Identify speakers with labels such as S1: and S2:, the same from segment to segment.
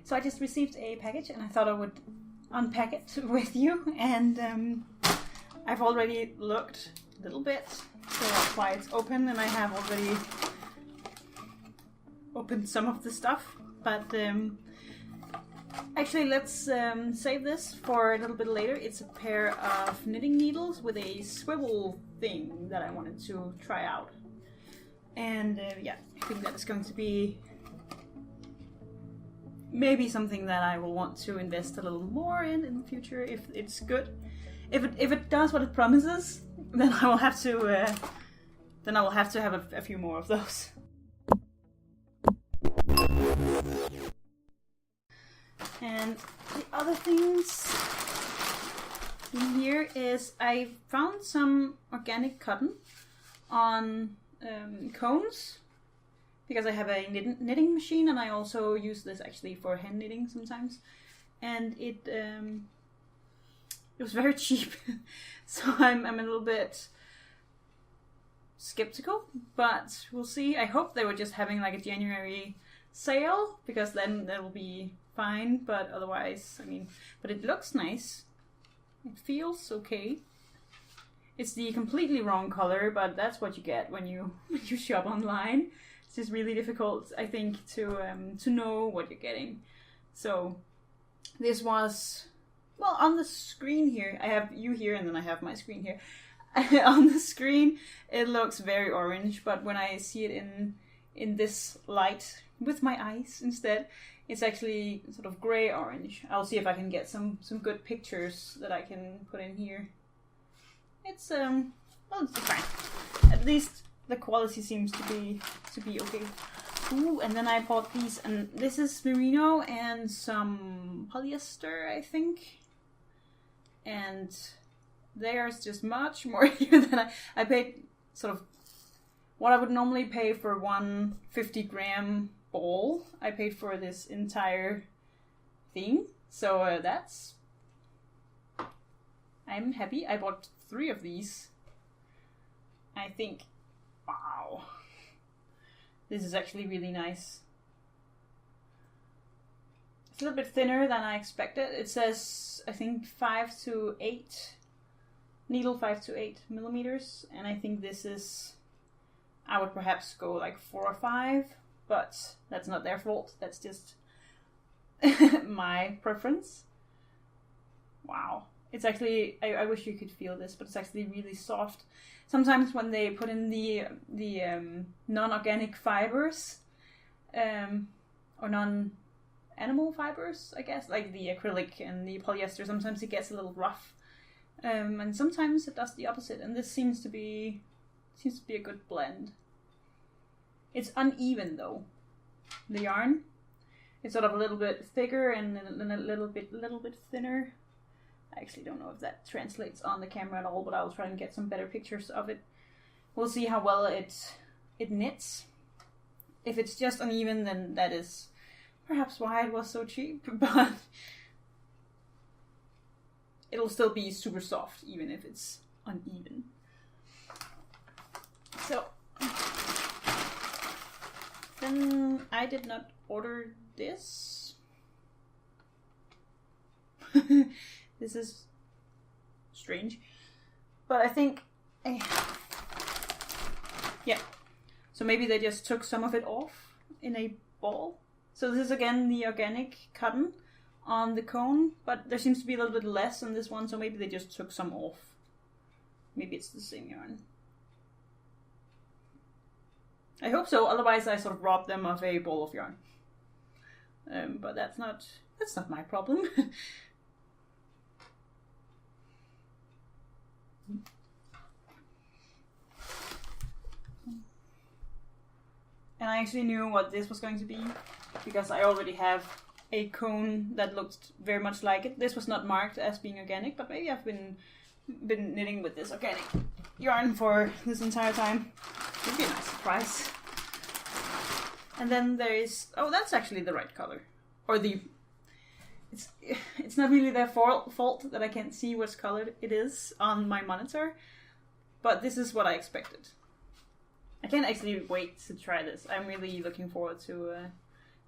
S1: So I just received a package and I thought I would unpack it with you. And I've already looked a little bit, so that's why it's open, and I have already opened some of the stuff. But actually, let's save this for a little bit later. It's a pair of knitting needles with a swivel thing that I wanted to try out. And yeah, I think that is going to be maybe something that I will want to invest a little more in the future if it's good. If it does what it promises, then I will have to have a few more of those. And the other things in here is I found some organic cotton on cones, because I have a knitting machine, and I also use this actually for hand knitting sometimes. And it was very cheap, so I'm a little bit skeptical, but we'll see. I hope they were just having like a January sale, because then that will be fine. But otherwise, I mean, but it looks nice. It feels okay. It's the completely wrong color, but that's what you get when you shop online. It's just really difficult, I think, to know what you're getting. So this was, well, on the screen here, I have you here and then I have my screen here. On the screen, it looks very orange, but when I see it in this light with my eyes instead, it's actually sort of gray-orange. I'll see if I can get some good pictures that I can put in here. It's well, it's fine. At least the quality seems to be okay. Ooh, and then I bought these, and this is merino and some polyester, I think. And there's just much more here than I paid sort of what I would normally pay for one 50-gram ball. I paid for this entire thing, so that's. I'm happy. I bought 3 of these. I think, wow, this is actually really nice. It's a little bit thinner than I expected. It says, I think 5 to 8, needle 5 to 8 millimeters, and I think this is, I would perhaps go like 4 or 5, but that's not their fault. That's just my preference. Wow. It's actually, I wish you could feel this, but it's actually really soft. Sometimes when they put in the non-organic fibers, or non-animal fibers, I guess, like the acrylic and the polyester, sometimes it gets a little rough. And sometimes it does the opposite, and this seems to be a good blend. It's uneven though, the yarn. It's sort of a little bit thicker and then a little bit thinner. I actually don't know if that translates on the camera at all, but I'll try and get some better pictures of it. We'll see how well it knits. If it's just uneven, then that is perhaps why it was so cheap, but it'll still be super soft, even if it's uneven. So, then I did not order this. This is strange, but I think, yeah. So maybe they just took some of it off in a ball. So this is again the organic cotton on the cone, but there seems to be a little bit less on this one, so maybe they just took some off. Maybe it's the same yarn. I hope so, otherwise I sort of robbed them of a ball of yarn. But that's not my problem. And I actually knew what this was going to be, because I already have a cone that looked very much like it. This was not marked as being organic, but maybe I've been knitting with this organic yarn for this entire time. It would be a nice surprise. And then there is, oh, that's actually the right color. Or it's not really their fault that I can't see which color it is on my monitor, but this is what I expected. I can't actually wait to try this. I'm really looking forward to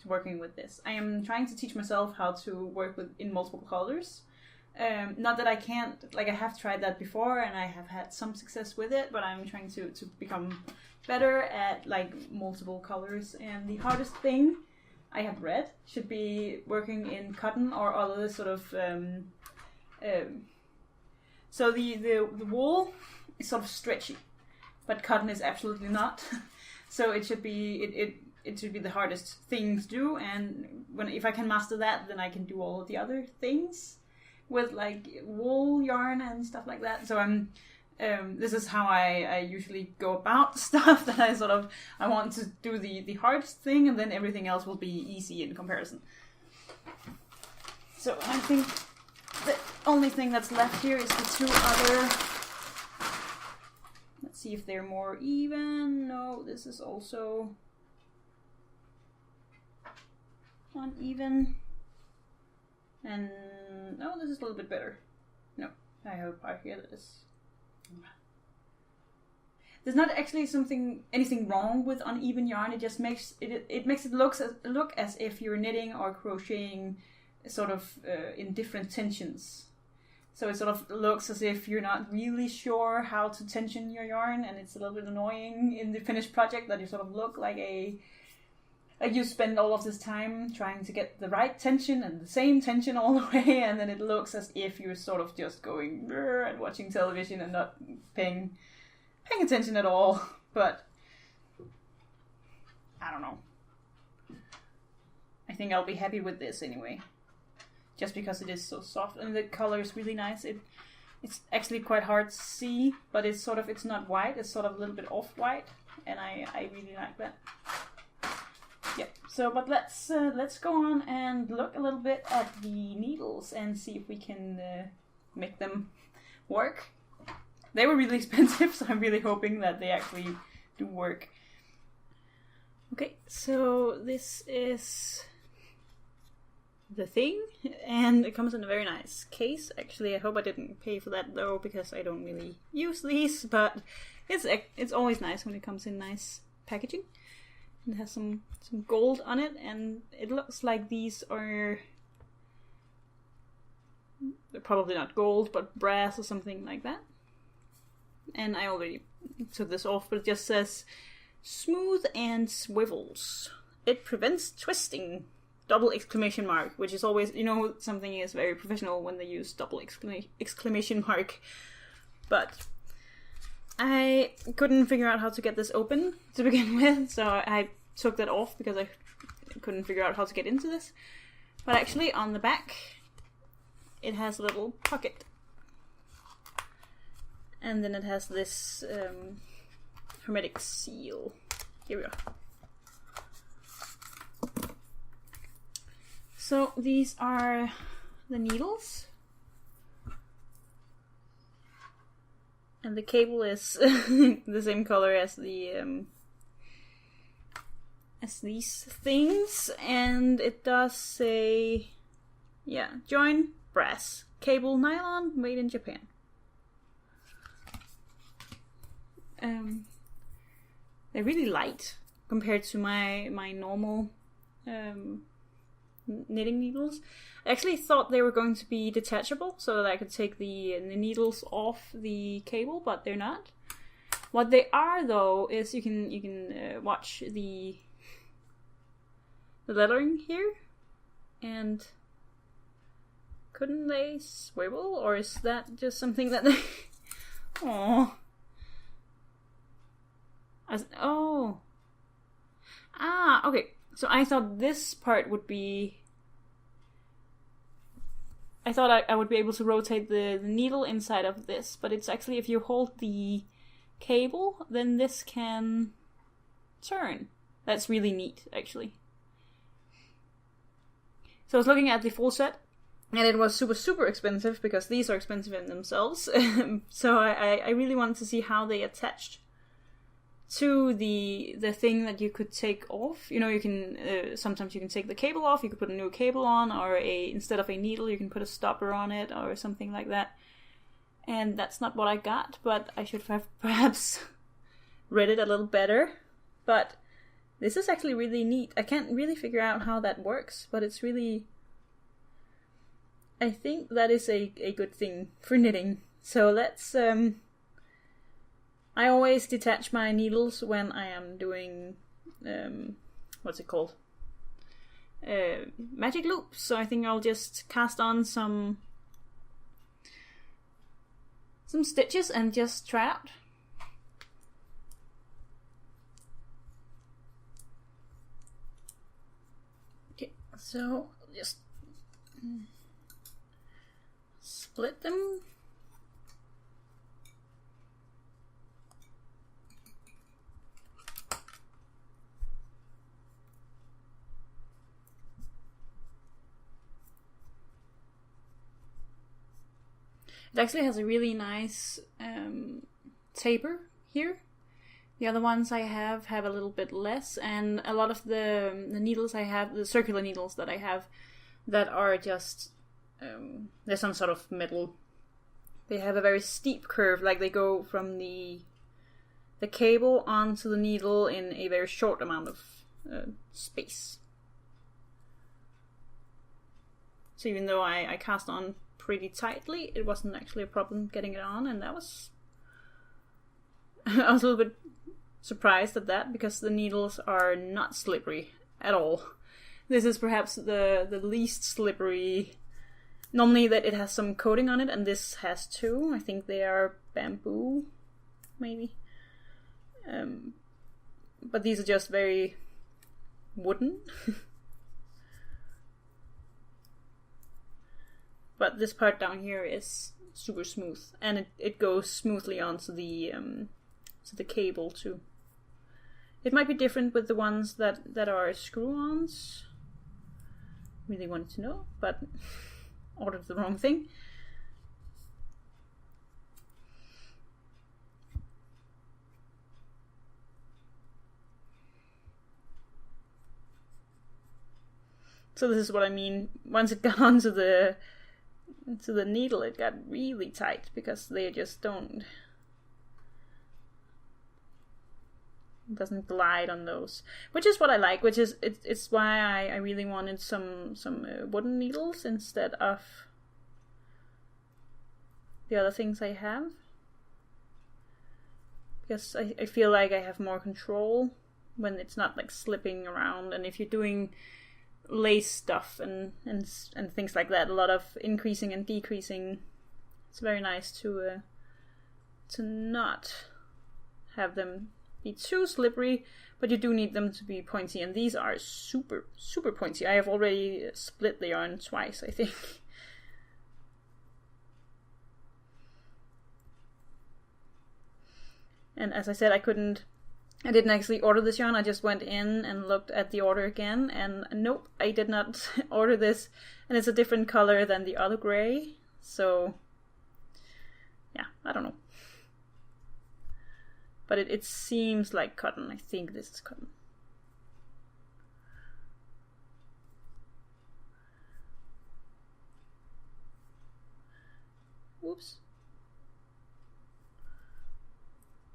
S1: working with this. I am trying to teach myself how to work in multiple colors. Not that I can't, like I have tried that before and I have had some success with it, but I'm trying to become better at like multiple colors. And the hardest thing I have read should be working in cotton or other sort of so the wool is sort of stretchy, but cotton is absolutely not. So it should be it should be the hardest thing to do, and if I can master that, then I can do all of the other things with like wool yarn and stuff like that. So this is how I usually go about stuff, that I want to do the hardest thing, and then everything else will be easy in comparison. So I think the only thing that's left here is the two other. Let's see if they're more even. No, this is also uneven. And no, this is a little bit better. No, I hope I hear this. There's not actually anything wrong with uneven yarn. It just makes it look as if you're knitting or crocheting sort of in different tensions. So it sort of looks as if you're not really sure how to tension your yarn, and it's a little bit annoying in the finished project that you sort of look like you spend all of this time trying to get the right tension and the same tension all the way, and then it looks as if you're sort of just going and watching television and not paying attention at all. But I don't know. I think I'll be happy with this anyway, just because it is so soft and the color is really nice. It's actually quite hard to see, but it's not white. It's sort of a little bit off-white, and I really like that. Yeah, so but let's go on and look a little bit at the needles and see if we can make them work. They were really expensive, so I'm really hoping that they actually do work. Okay, so this is the thing, and it comes in a very nice case. Actually, I hope I didn't pay for that though, because I don't really use these, but it's always nice when it comes in nice packaging. It has some gold on it, and it looks like these they're probably not gold, but brass or something like that. And I already took this off, but it just says smooth and swivels. It prevents twisting! Double exclamation mark, which is always, something is very professional when they use double exclamation mark. But I couldn't figure out how to get this open to begin with, so I took that off because I couldn't figure out how to get into this. But actually, on the back, it has a little pocket. And then it has this hermetic seal. Here we are. So these are the needles. And the cable is the same color as these things, and it does say, join brass, cable nylon, made in Japan. They're really light compared to my normal knitting needles. I actually thought they were going to be detachable so that I could take the needles off the cable, but they're not. What they are though is you can watch the lettering here, and couldn't they swivel, or is that just something that they oh okay, so I thought this part would be, I thought I would be able to rotate the needle inside of this, but it's actually, if you hold the cable, then this can turn. That's really neat, actually. So I was looking at the full set, and it was super, super expensive, because these are expensive in themselves. So I really wanted to see how they attached to the thing that you could take off. You can sometimes you can take the cable off, you could put a new cable on, or instead of a needle you can put a stopper on it or something like that. And that's not what I got, but I should have perhaps read it a little better. But This is actually really neat. I can't really figure out how that works, but it's really... I think that is a good thing for knitting. So let's... I always detach my needles when I am doing... what's it called? Magic loops. So I think I'll just cast on some stitches and just try out. Okay, so just split them. It actually has a really nice taper here. The other ones I have a little bit less, and a lot of the needles I have, the circular needles that I have, that are just there's some sort of metal. They have a very steep curve, like they go from the cable onto the needle in a very short amount of space. So even though I cast on pretty tightly, it wasn't actually a problem getting it on, and that was... I was a little bit surprised at that, because the needles are not slippery at all. This is perhaps the least slippery. Normally that it has some coating on it, and this has too. I think they are bamboo, maybe. But these are just very wooden. But this part down here is super smooth, and it goes smoothly onto the cable too. It might be different with the ones that are screw-ons. Really wanted to know, but ordered the wrong thing. So this is what I mean. Once it got onto the needle, it got really tight, because they just don't... It doesn't glide on those, which is what I like. Which is it's why I really wanted some wooden needles instead of the other things I have, because I feel like I have more control when it's not like slipping around. And if you're doing lace stuff and things like that, a lot of increasing and decreasing, it's very nice to not have them be too slippery, but you do need them to be pointy, and these are super pointy. I have already split the yarn twice, I think. And as I said, I didn't actually order this yarn. I just went in and looked at the order again, and nope, I did not order this. And it's a different color than the other gray, so yeah, I don't know. But it seems like cotton. I think this is cotton. Oops.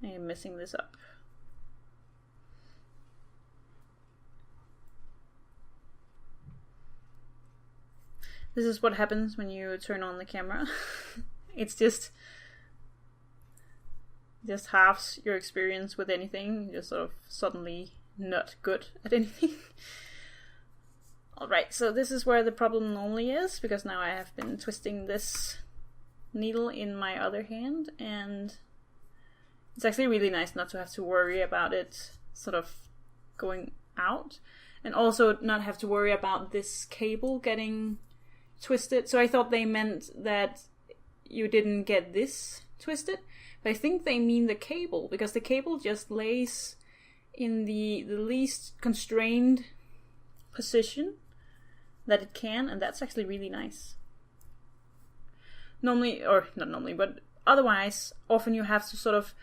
S1: I am messing this up. This is what happens when you turn on the camera. It's just halves your experience with anything. You're sort of suddenly not good at anything. Alright, so this is where the problem normally is, because now I have been twisting this needle in my other hand, and it's actually really nice not to have to worry about it sort of going out, and also not have to worry about this cable getting twisted. So I thought they meant that you didn't get this twisted, but I think they mean the cable, because the cable just lays in the least constrained position that it can, and that's actually really nice. Normally, or not normally, but otherwise, often you have to sort of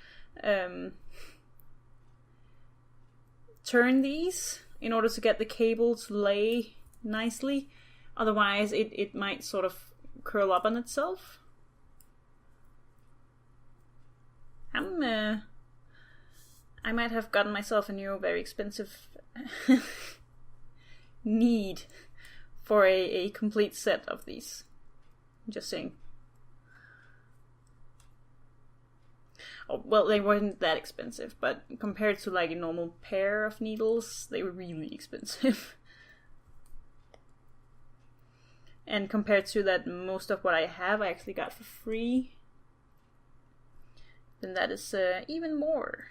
S1: turn these in order to get the cable to lay nicely. Otherwise, it might sort of curl up on itself. I might have gotten myself a new very expensive need for a complete set of these. I'm just saying. Oh, well, they weren't that expensive, but compared to like a normal pair of needles, they were really expensive. And compared to that, most of what I have I actually got for free. Then that is even more.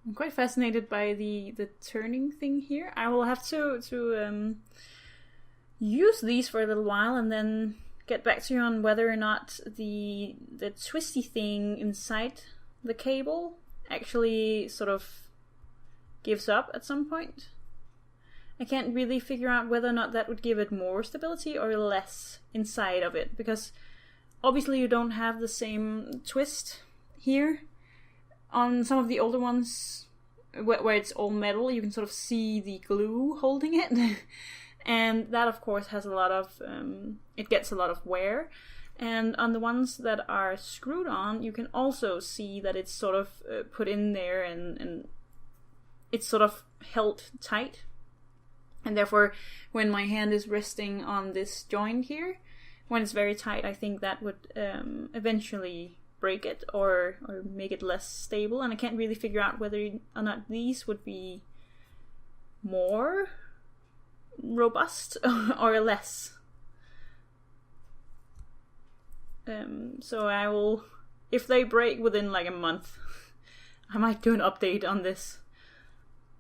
S1: I'm quite fascinated by the turning thing here. I will have to use these for a little while and then get back to you on whether or not the twisty thing inside the cable actually sort of gives up at some point. I can't really figure out whether or not that would give it more stability or less inside of it, because obviously you don't have the same twist here. On some of the older ones where it's all metal, you can sort of see the glue holding it. And that, of course, has a lot of... it gets a lot of wear. And on the ones that are screwed on, you can also see that it's sort of put in there and it's sort of held tight. And therefore, when my hand is resting on this joint here, when it's very tight, I think that would eventually break it or make it less stable. And I can't really figure out whether or not these would be more robust or less. So I will, if they break within like a month, I might do an update on this.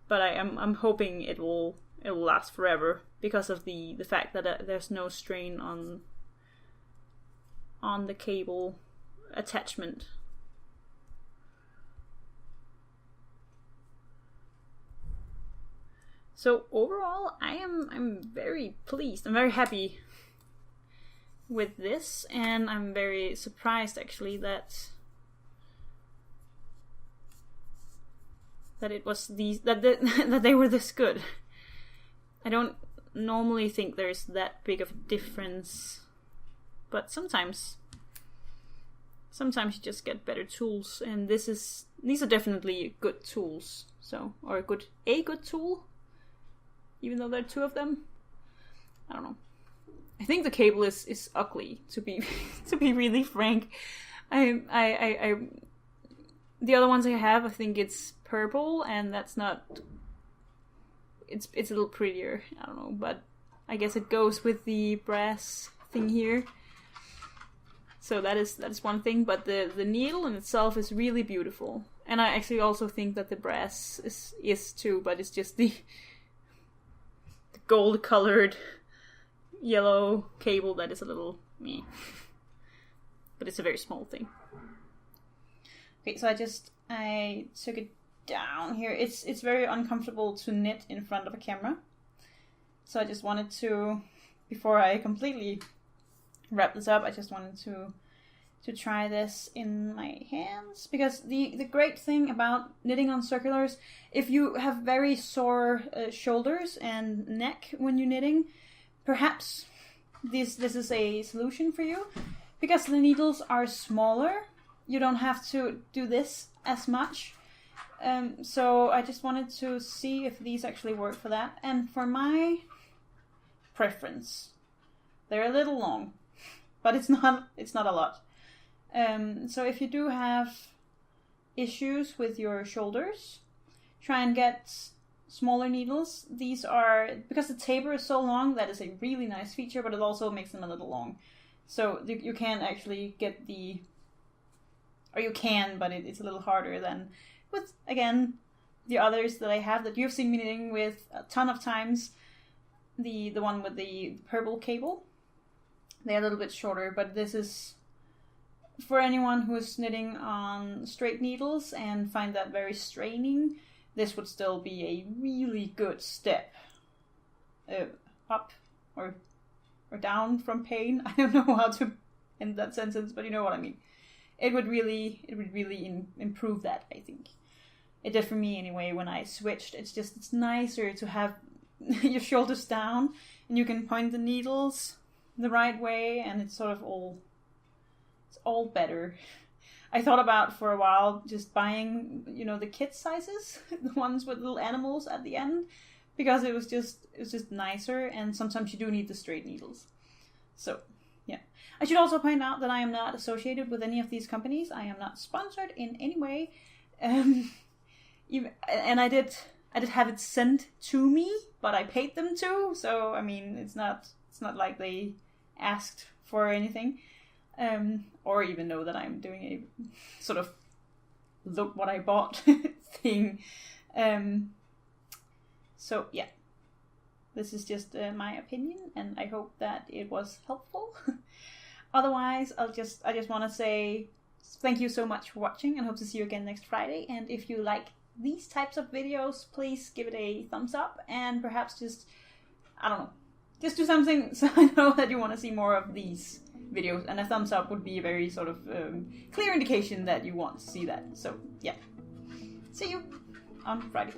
S1: But I'm hoping it will last forever because of the fact that there's no strain on the cable attachment. So overall, I'm very pleased. I'm very happy with this, and I'm very surprised actually that it was that they were this good. I don't normally think there's that big of a difference, but sometimes you just get better tools, and these are definitely good tools. So, or a good tool. Even though there are two of them, I don't know. I think the cable is ugly, to be really frank. The other ones I have, I think it's purple, and that's not. It's a little prettier. I don't know, but I guess it goes with the brass thing here. So that is one thing, but the needle in itself is really beautiful, and I actually also think that the brass is too, but it's just the gold-colored yellow cable that is a little meh. But it's a very small thing. Okay, so I took it down here. It's very uncomfortable to knit in front of a camera. So I just wanted to, before I completely wrap this up, I just wanted to try this in my hands, because the great thing about knitting on circulars, if you have very sore shoulders and neck when you're knitting, perhaps this is a solution for you, because the needles are smaller. You don't have to do this as much. So I just wanted to see if these actually work for that, and for my preference, they're a little long, but it's not a lot. So if you do have issues with your shoulders, try and get smaller needles. These are, because the taper is so long, that is a really nice feature, but it also makes them a little long. So you can actually get or you can, but it's a little harder than with, again, the others that I have that you've seen me knitting with a ton of times. The one with the purple cable, they're a little bit shorter, but this is for anyone who is knitting on straight needles and find that very straining. This would still be a really good step up or down from pain. I don't know how to end that sentence, but you know what I mean. It would really improve that, I think. It did for me anyway when I switched. It's nicer to have your shoulders down and you can point the needles the right way, and it's sort of all better. I thought about for a while just buying, the kit sizes, the ones with little animals at the end, because it was just nicer, and sometimes you do need the straight needles. So, yeah. I should also point out that I am not associated with any of these companies. I am not sponsored in any way. And I did have it sent to me, but I paid them to, so I mean it's not like they asked for anything. Or even know that I'm doing a sort of look what I bought thing. So yeah, this is just my opinion, and I hope that it was helpful. Otherwise, I just want to say thank you so much for watching, and hope to see you again next Friday. And if you like these types of videos, please give it a thumbs up, and perhaps just do something so I know that you want to see more of these videos, and a thumbs up would be a very sort of clear indication that you want to see that. So yeah, see you on Friday.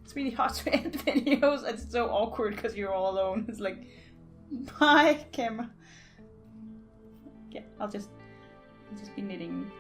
S1: It's really hard to end videos. It's so awkward because you're all alone. It's like, bye camera. Yeah, I'll just be knitting.